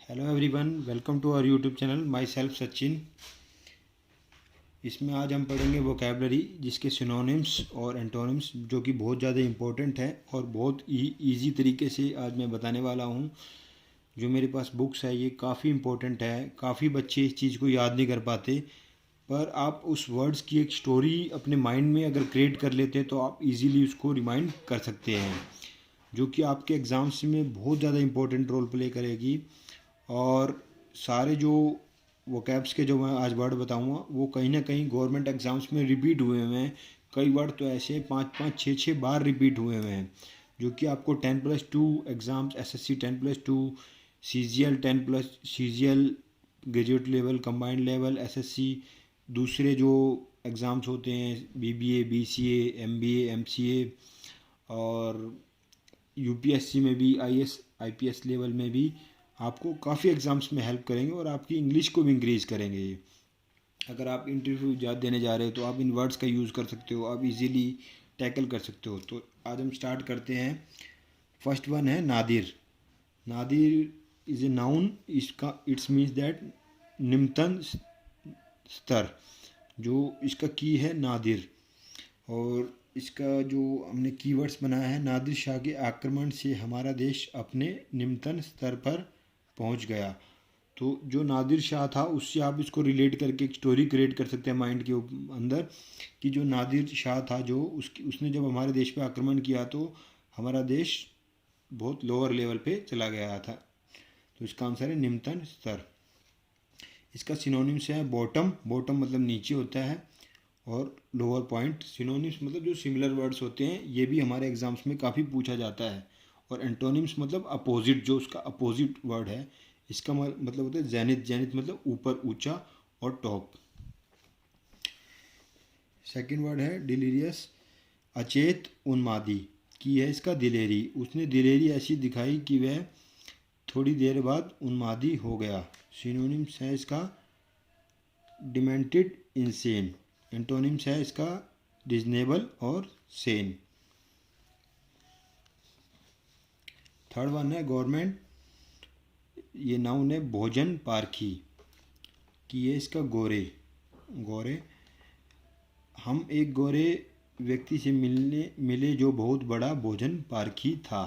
Hello everyone, welcome to our YouTube channel. Myself Sachin. इसमें आज हम पढ़ेंगे वोकेबलरी, जिसके सिनोनिम्स और एंटोनिम्स जो कि बहुत ज़्यादा इम्पोर्टेंट है और बहुत ईजी तरीके से आज मैं बताने वाला हूँ। जो मेरे पास बुक्स है ये काफ़ी इम्पोर्टेंट है। काफ़ी बच्चे इस चीज़ को याद नहीं कर पाते, पर आप उस वर्ड्स की एक स्टोरी अपने माइंड में अगर क्रिएट कर लेते हैं तो आप इजीली उसको रिमाइंड कर सकते हैं, जो कि आपके एग्ज़ाम्स में बहुत ज़्यादा इम्पोर्टेंट रोल प्ले करेगी। और सारे जो वोकैब्स के जो मैं आज वर्ड बताऊंगा वो कहीं ना कहीं गवर्नमेंट एग्ज़ाम्स में रिपीट हुए हुए हैं। कई वर्ड तो ऐसे 5-5 6-6 बार रिपीट हुए हुए हैं, जो कि आपको 10+2 exams, SSC 10+2, CGL 10+ CGL, graduate level, combined level, SSC, दूसरे जो एग्ज़ाम्स होते हैं बीबीए, बीसीए, एमबीए, एमसीए, और यूपीएससी में भी, आईएएस आईपीएस लेवल में भी आपको काफ़ी एग्ज़ाम्स में हेल्प करेंगे और आपकी इंग्लिश को भी इंक्रीज करेंगे ये। अगर आप इंटरव्यू देने जा रहे हो तो आप इन वर्ड्स का यूज़ कर सकते हो, आप इजीली टैकल कर सकते हो। तो आज हम स्टार्ट करते हैं। फर्स्ट वन है Nadir. Nadir is a noun. इसका इट्स मीन्स दैट निम्नतम स्तर। जो इसका की है नादिर, और इसका जो हमने कीवर्ड्स बनाया है, नादिर शाह के आक्रमण से हमारा देश अपने निम्नतम स्तर पर पहुंच गया। तो जो नादिर शाह था उससे आप इसको रिलेट करके एक स्टोरी क्रिएट कर सकते हैं माइंड के अंदर, कि जो नादिर शाह था, जो उसने जब हमारे देश पे आक्रमण किया तो हमारा देश बहुत लोअर लेवल पे चला गया था। तो इसका आंसर है निम्नतम स्तर। इसका सिनोनिम्स है बॉटम। बॉटम मतलब नीचे होता है, और लोअर पॉइंट। सिनोनिम्स मतलब जो सिमिलर वर्ड्स होते हैं, ये भी हमारे एग्जाम्स में काफ़ी पूछा जाता है। और एंटोनिम्स मतलब अपोजिट, जो उसका अपोजिट वर्ड है। इसका मतलब होता है जेनिथ। जेनिथ मतलब ऊपर, ऊंचा और टॉप। सेकंड वर्ड है डिलीरियस। अचेत उन्मादी की है इसका दिलेरी। उसने दिलेरी ऐसी दिखाई कि वह थोड़ी देर बाद उन्मादी हो गया। सिनोनिम्स है इसका डिमेंटेड, इंसेन। एंटोनिम्स है इसका रिजनेबल और सेन। थर्ड वन है गवर्नमेंट। ये नाउन है भोजन पारखी की है इसका गोरे। गोरे। हम एक गोरे व्यक्ति से मिले जो बहुत बड़ा भोजन पारखी था।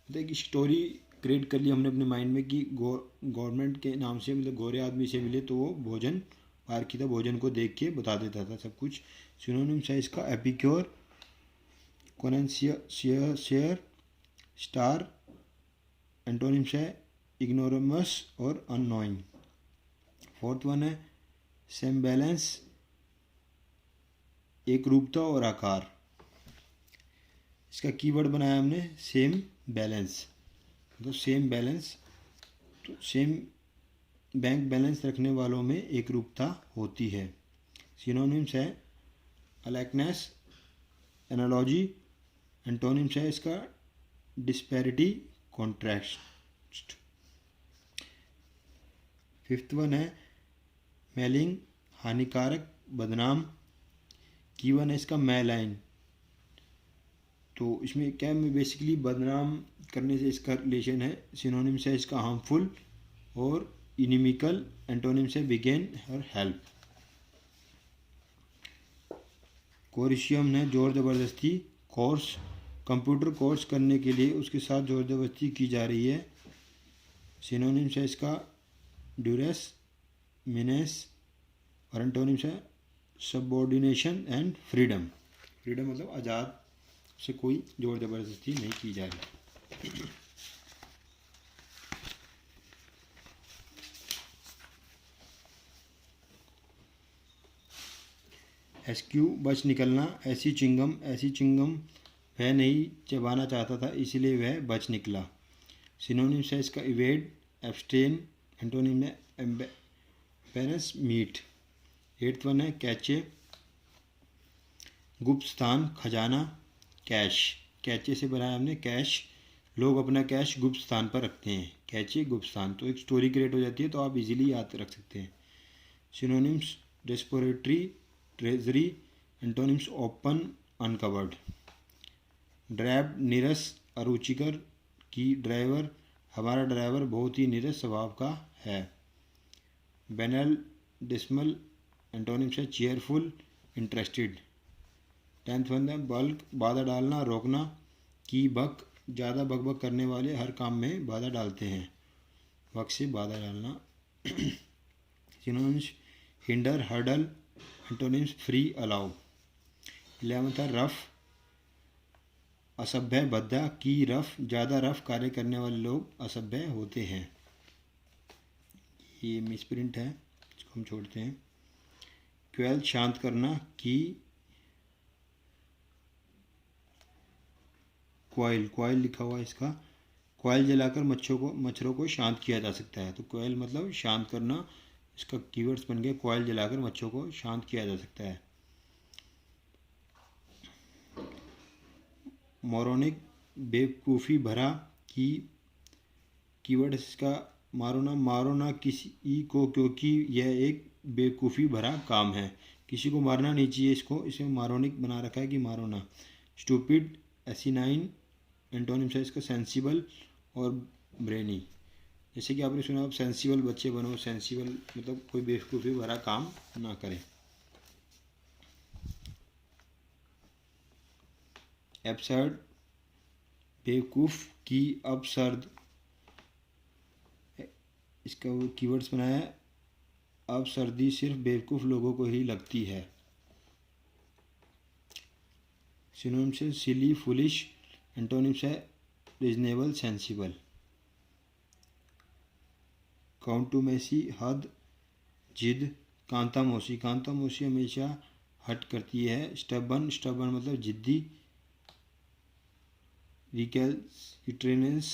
मतलब एक स्टोरी क्रिएट कर ली हमने अपने माइंड में कि गवर्नमेंट के नाम से, मतलब गोरे आदमी से मिले तो वो भोजन पारखी था, भोजन को देख के बता देता था सब कुछ। सिनोनिम्स है इसका एपिक्योर, कॉन्सियर, स्टार। एंटोनिम्स है इग्नोरमस और अननोइंग। फोर्थ वन है सेम बैलेंस, एक रूपता और आकार। इसका कीवर्ड बनाया हमने सेम बैलेंस, मतलब सेम बैलेंस। तो सेम बैंक बैलेंस रखने वालों में एक रूपता होती है। सिनोनिम्स है अलाइकनेस, एनालॉजी। एंटोनिम्स है इसका डिस्पैरिटी, कॉन्ट्रास्ट। फिफ्थ वन है मेलिंग, हानिकारक, बदनाम। की वन है इसका मैलाइन। तो इसमें क्या में बेसिकली बदनाम करने से इसका रिलेशन है। सिनोनिम्स है इसका हार्मफुल और इनिमिकल। एंटोनिम्स है बिगेन और हेल्प। कोरिशियम ने जोर ज़बरदस्ती, कोर्स। कंप्यूटर कोर्स करने के लिए उसके साथ जोर ज़बरदस्ती की जा रही है। सिनोनिम्स है इसका ड्यूरेस, मिनेस, और एंटोनिम्स है सबऑर्डिनेशन एंड फ्रीडम। फ्रीडम मतलब आज़ाद, से कोई जोर ज़बरदस्ती नहीं की जा रही। एसक्यू बच निकलना। ऐसी चिंगम, ऐसी चिंगम वह नहीं चबाना चाहता था इसलिए वह बच निकला। सिनोनिम्स है इसका इवेड, एब्सटेन। एंटोनिम है एम्बेरस, मीट। एट्थ वन है कैचे, गुप्त स्थान, खजाना, कैश। कैचे से बनाया हमने कैश। लोग अपना कैश गुप्त स्थान पर रखते हैं। कैचे, गुप्त स्थान। तो एक स्टोरी क्रिएट हो जाती है, तो आप इजीली याद रख सकते हैं। Synonyms depository, treasury. Antonyms open, uncovered. Drab, नीरस, अरुचिकर, की, ड्राइवर। हमारा ड्राइवर बहुत ही नीरस स्वभाव का है। बैनल डिसमल एंटोनिम्स है चेयरफुल, इंटरेस्टेड। 10th वन है बल्क, बाधा डालना, रोकना। की बक, ज़्यादा बकबक करने वाले हर काम में बाधा डालते हैं। बक से बाधा डालना। Synonyms hinder, hurdle, antonyms free, allow. 11th है रफ, असभ्य, भद्दा। की रफ, ज़्यादा रफ कार्य करने वाले लोग असभ्य होते हैं। ये मिसप्रिंट है, इसको हम छोड़ते हैं। 12 शांत करना। की क्वाइल लिखा हुआ है इसका। क्वाइल जलाकर मच्छरों को शांत किया जा सकता है। तो क्वाइल मतलब शांत करना, इसका कीवर्ड्स बन गया। क्वाइल जलाकर मच्छरों को शांत किया जा सकता है। मोरोनिक, बेवकूफ़ी भरा। कीवर्ड इसका मारो ना किसी को, क्योंकि यह एक बेवकूफ़ी भरा काम है। किसी को मारना नहीं चाहिए, इसमें मारोनिक बना रखा है कि मारो ना। स्टूपिड, एसिनाइन, एंटोनिम्स है इसका सेंसिबल और ब्रेनी। जैसे कि आपने सुना, आप सेंसिबल बच्चे बनो। सेंसिबल मतलब कोई बेवकूफ़ी भरा काम ना करें। एब्सर्ड, बेवकूफ़। की अपसर्द, इसका वो कीवर्ड्स बनाया है। अब सर्दी सिर्फ बेवकूफ़ लोगों को ही लगती है। सिनोनिम्स है सिली, फुलिश, एंटोनिम्स है रीजनेबल, सेंसिबल। काउंटुमेसी, हद, जिद। कांतामोसी हमेशा हट करती है। स्टबन मतलब जिद्दी। रिकैल्सिट्रेंस,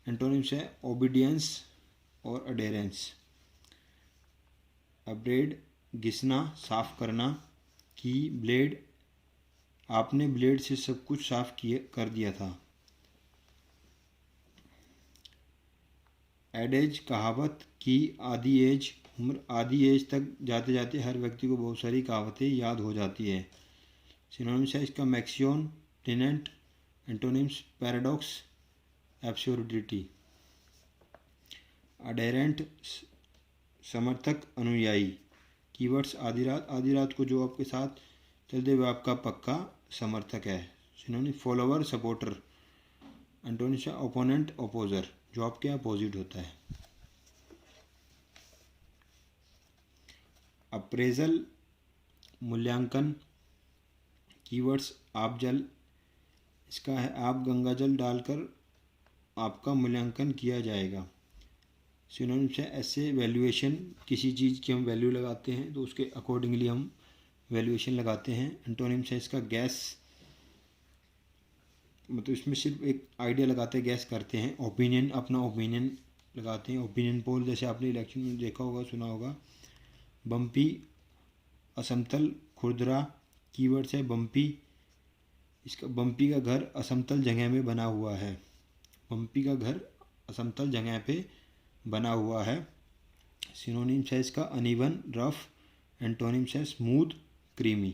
एंटोनिम्स है ओबीडियंस और अडेरेंस। अपग्रेड, घिसना, साफ करना। की ब्लेड, आपने ब्लेड से सब कुछ साफ कर दिया था। एडेज, कहावत। की आधी एज, उम्र। आधी एज तक जाते जाते हर व्यक्ति को बहुत सारी कहावतें याद हो जाती है। सिनोनिम्स है इसका मैक्सियोन, टेनेंट, एंटोनिम्स पैराडॉक्स, एब्सुर्डिटी। अडेरेंट, समर्थक, अनुयायी। कीवर्ड्स आधी रात को जो आपके साथ चलते हुए आपका पक्का समर्थक है। Synonym follower, supporter, antonyms opponent, opposer, जो आपके अपोजिट होता है। अप्रेजल, मूल्यांकन। कीवर्ड्स आप जल, इसका है आप गंगा जल डालकर आपका मूल्यांकन किया जाएगा। सिनोनिम्स है ऐसे वैल्यूएशन, किसी चीज़ की हम वैल्यू लगाते हैं तो उसके अकॉर्डिंगली हम वैल्यूएशन लगाते हैं। एंटोनिम्स है इसका गैस, मतलब इसमें सिर्फ एक आइडिया लगाते हैं, गैस करते हैं। ओपिनियन, अपना ओपिनियन लगाते हैं। ओपिनियन पोल जैसे आपने इलेक्शन में देखा होगा, सुना होगा। बम्पी, असमतल, खुरदरा। कीवर्ड्स है बम्पी, इसका बम्पी का घर असमतल जगह में बना हुआ है। बम्पी का घर असमतल जगह पे बना हुआ है। सिनोनिम्स है इसका अनइवन, रफ, एंटोनिम्स है स्मूथ, क्रीमी।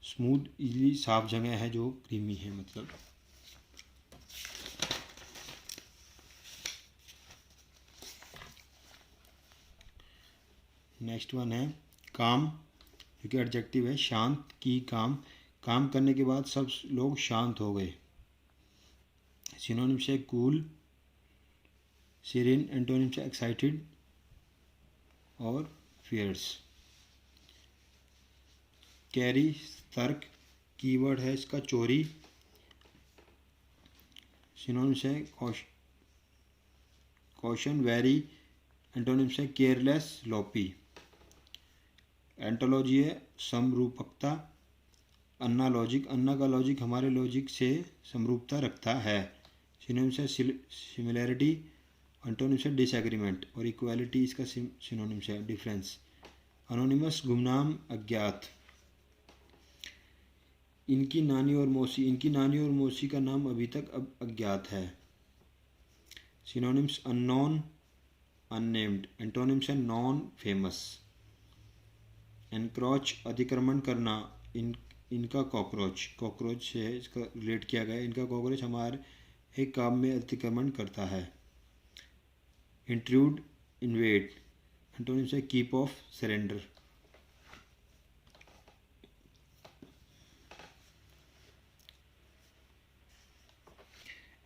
स्मूथ इजली साफ जगह है, जो क्रीमी है मतलब। नेक्स्ट वन है काम, जो कि एडजेक्टिव है। शांत, की काम करने के बाद सब लोग शांत हो गए। सिनोनिम्स है कूल, सीरेन, एंटोनिम्स है एक्साइटेड और फियर्स। कैरी, तर्क। कीवर्ड है इसका चोरी। सिनोनिम्स है कॉशन, वेरी, एंटोनिम्स है केयरलेस, लोपी। एंटोलॉजी है समरूपकता। अन्ना लॉजिक, अन्ना का लॉजिक हमारे लॉजिक से समरूपता रखता है। सिनोनिम्स है सिमिलैरिटी, एंटोनिम्स है डिसएग्रीमेंट और इक्वालिटी इसका सिनोनिम्स है डिफरेंस। अनोनिमस, गुमनाम, अज्ञात। इनकी नानी और मौसी का नाम अभी तक अज्ञात है। सिनोनिम्स अननोन, अननेम्ड, एंटोनिम्स है नॉन फेमस। एनक्रोच, अतिक्रमण करना। इनका कॉकरोच से इसका रिलेट किया गया। इनका कॉकरोच हमारे एक काम में अतिक्रमण करता है। Intrude, invade. एंटोनिम्स है कीप ऑफ, सरेंडर।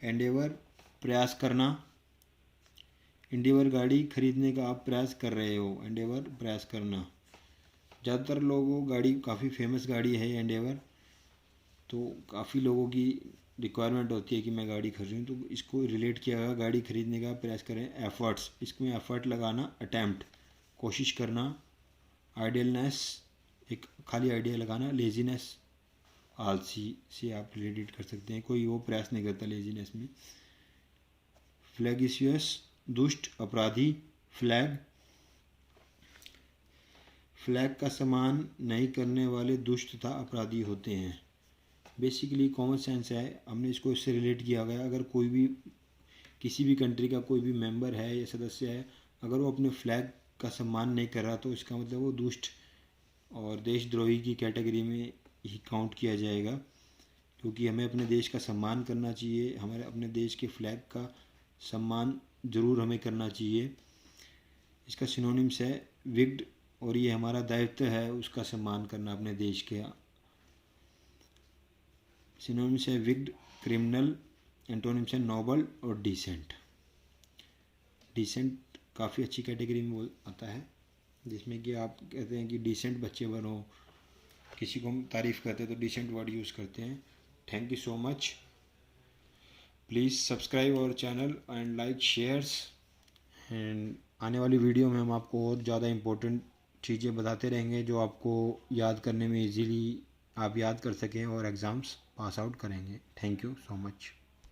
एंडेवर, प्रयास करना। एंडेवर गाड़ी खरीदने का आप प्रयास कर रहे हो, एंडेवर प्रयास करना। ज़्यादातर लोगों गाड़ी, काफ़ी फेमस गाड़ी है एंडेवर, तो काफ़ी लोगों की रिक्वायरमेंट होती है कि मैं गाड़ी खरीदूँ, तो इसको रिलेट किया गया गाड़ी खरीदने का प्रयास करें। एफर्ट्स, इसमें एफर्ट लगाना, अटैम्प्ट कोशिश करना। आइडियलनेस, एक खाली आइडिया लगाना। लेजीनेस, आलसी से आप रिलेटेड कर सकते हैं, कोई वो प्रयास नहीं करता लेजीनेस में। फ्लैगिशियस, दुष्ट, अपराधी। फ्लैग, फ्लैग का सम्मान नहीं करने वाले दुष्ट तथा अपराधी होते हैं। बेसिकली कॉमन सेंस है, हमने इसको इससे रिलेट किया गया। अगर कोई भी किसी भी कंट्री का कोई भी मेंबर है या सदस्य है, अगर वो अपने फ्लैग का सम्मान नहीं कर रहा, तो इसका मतलब वो दुष्ट और देशद्रोही की कैटेगरी में ही काउंट किया जाएगा। क्योंकि हमें अपने देश का सम्मान करना चाहिए, हमारे अपने देश के फ्लैग का सम्मान ज़रूर हमें करना चाहिए। इसका सिनोनिम्स है विग्ड, और ये हमारा दायित्व है उसका सम्मान करना अपने देश के। सिनोनिम्स है विग्ड, क्रिमिनल। एंटोनिम्स है नोबल और डिसेंट। डिसेंट काफ़ी अच्छी कैटेगरी में आता है, जिसमें कि आप कहते हैं कि डिसेंट बच्चे बनो, किसी को हम तारीफ़ करते हैं तो डिसेंट वर्ड यूज़ करते हैं। Thank you so much. Please subscribe our channel and like, shares. And आने वाली वीडियो में हम आपको और ज़्यादा इम्पोर्टेंट चीज़ें बताते रहेंगे, जो आपको याद करने में इजीली आप याद कर सकें और एग्ज़ाम्स पास आउट करेंगे। Thank you so much.